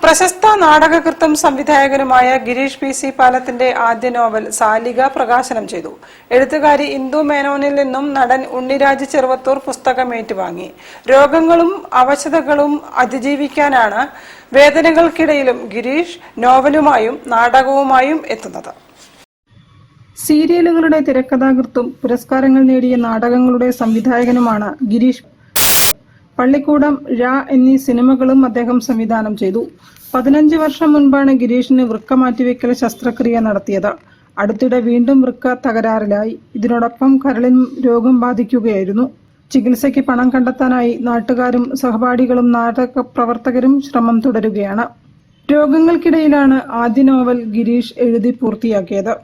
പ്രശസ്ത നാടകകൃത്തും സംവിധായകനുമായ ഗിരീഷ് പി.സി. പാലത്തിന്റെ ആദ്യ നോവൽ സാലിക പ്രകാശനം ചെയ്തു. എഴുത്തുകാരി ഇന്ദു മേനോനിൽ നിന്നും നടൻ ഉണ്ണിരാജ് ചെറുവത്തൂർ പുസ്തകം ഏറ്റുവാങ്ങി. രോഗങ്ങളും അവശതകളും അതിജീവിക്കാനാണ് വേദനകൾക്കിടയിലും ഗിരീഷ് നോവലുമായും നാടകവുമായും എത്തുന്നത്. സീരിയലുകളുടെ തിരക്കഥാകൃത്തും പുരസ്കാരങ്ങൾ നേടിയ നാടകങ്ങളുടെ സംവിധായകനുമാണ് ഗിരീഷ്. പള്ളിക്കൂടം, ഴ എന്നീ സിനിമകളും അദ്ദേഹം സംവിധാനം ചെയ്തു. 15 വർഷം മുൻപാണ് ഗിരീഷിന് വൃക്ക മാറ്റിവെക്കൽ ശസ്ത്രക്രിയ നടത്തിയത്. അടുത്തിടെ വീണ്ടും വൃക്ക തകരാറിലായി. ഇതിനോടൊപ്പം കരളിനും രോഗം ബാധിക്കുകയായിരുന്നു. ചികിത്സയ്ക്ക് പണം കണ്ടെത്താനായി നാട്ടുകാരും സഹപാഠികളും നാടക പ്രവർത്തകരും ശ്രമം തുടരുകയാണ്. രോഗങ്ങൾക്കിടയിലാണ് ആദ്യ നോവൽ ഗിരീഷ് എഴുതി പൂർത്തിയാക്കിയത്.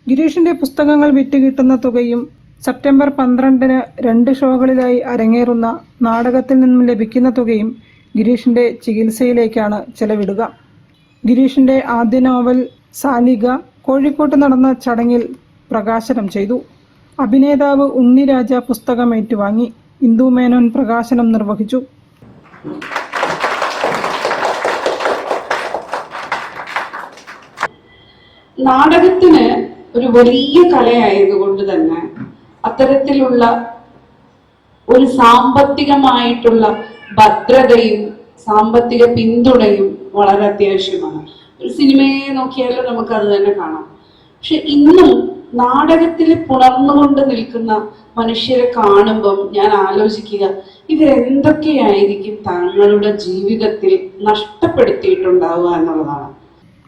ഗിരീഷിന്റെ പുസ്തകങ്ങൾ വിറ്റുകിട്ടുന്ന തുകയും സെപ്റ്റംബർ 12-ന് 2 ഷോകളിലായി അരങ്ങേറുന്ന നാടകത്തിൽ നിന്നും ലഭിക്കുന്ന തുകയും ഗിരീഷിന്റെ ചികിത്സയിലേക്കാണ് ചെലവിടുക. ഗിരീഷിന്റെ ആദ്യ നോവൽ സാലിക കോഴിക്കോട്ട് നടന്ന ചടങ്ങിൽ പ്രകാശനം ചെയ്തു. അഭിനേതാവ് ഉണ്ണിരാജ പുസ്തകം ഏറ്റുവാങ്ങി. ഇന്ദു മേനോൻ പ്രകാശനം നിർവഹിച്ചു. നാടകത്തിന് ഒരു വലിയ കലയായതുകൊണ്ട് തന്നെ അത്തരത്തിലുള്ള ഒരു സാമ്പത്തികമായിട്ടുള്ള ഭദ്രതയും സാമ്പത്തിക പിന്തുണയും വളരെ അത്യാവശ്യമാണ്. ഒരു സിനിമയെ നോക്കിയാലും നമുക്ക് അത് തന്നെ കാണാം. പക്ഷെ ഇന്നും നാടകത്തിൽ പുണർന്നുകൊണ്ട് നിൽക്കുന്ന മനുഷ്യരെ കാണുമ്പം ഞാൻ ആലോചിക്കുക, ഇവരെന്തൊക്കെയായിരിക്കും തങ്ങളുടെ ജീവിതത്തിൽ നഷ്ടപ്പെടുത്തിയിട്ടുണ്ടാവുക എന്നുള്ളതാണ്.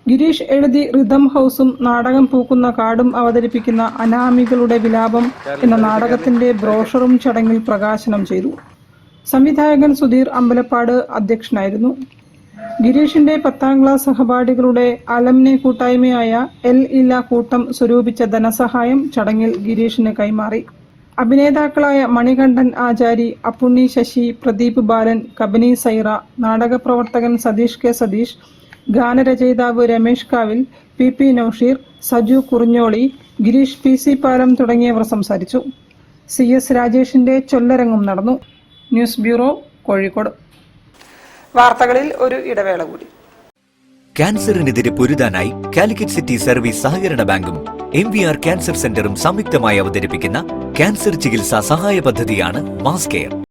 ഗിരീഷ് എഴുതി റിതം ഹൗസും നാടകം പൂക്കുന്ന കാടും അവതരിപ്പിക്കുന്ന അനാമികളുടെ വിലാപം എന്ന നാടകത്തിന്റെ ബ്രോഷറും ചടങ്ങിൽ പ്രകാശനം ചെയ്തു. സംവിധായകൻ സുധീർ അമ്പലപ്പാട് അധ്യക്ഷനായിരുന്നു. ഗിരീഷിന്റെ 10ാം ക്ലാസ് സഹപാഠികളുടെ അലംനെ കൂട്ടായ്മയായ എൽ ഇല കൂട്ടം സ്വരൂപിച്ച ധനസഹായം ചടങ്ങിൽ ഗിരീഷിന് കൈമാറി. അഭിനേതാക്കളായ മണികണ്ഠൻ ആചാരി, അപ്പുണ്ണി ശശി, പ്രദീപ് ബാലൻ, കബനി സൈറ, നാടകപ്രവർത്തകൻ സതീഷ് കെ സതീഷ്, ഗാനരചയിതാവ് രമേഷ് കാവിൽ, പി നൌഷീർ, സജു കുറിഞ്ഞോളി, ഗിരീഷ് പി.സി. പാലം തുടങ്ങിയവർ സംസാരിച്ചു. CS രാജേഷിന്റെ ചൊല്ലരങ്ങും നടന്നു. News bureau, Kozhikode. വാർത്തകളിൽ ഒരു ഇടവേള കൂടി. ക്യാൻസറിനെതിരെ പൊരുതാനായി കാലിക്കറ്റ് സിറ്റി സർവീസ് സഹകരണ ബാങ്കും MVR ക്യാൻസർ സെന്ററും സംയുക്തമായി അവതരിപ്പിക്കുന്ന ക്യാൻസർ ചികിത്സാ സഹായ പദ്ധതിയാണ് മാസ് കെയർ.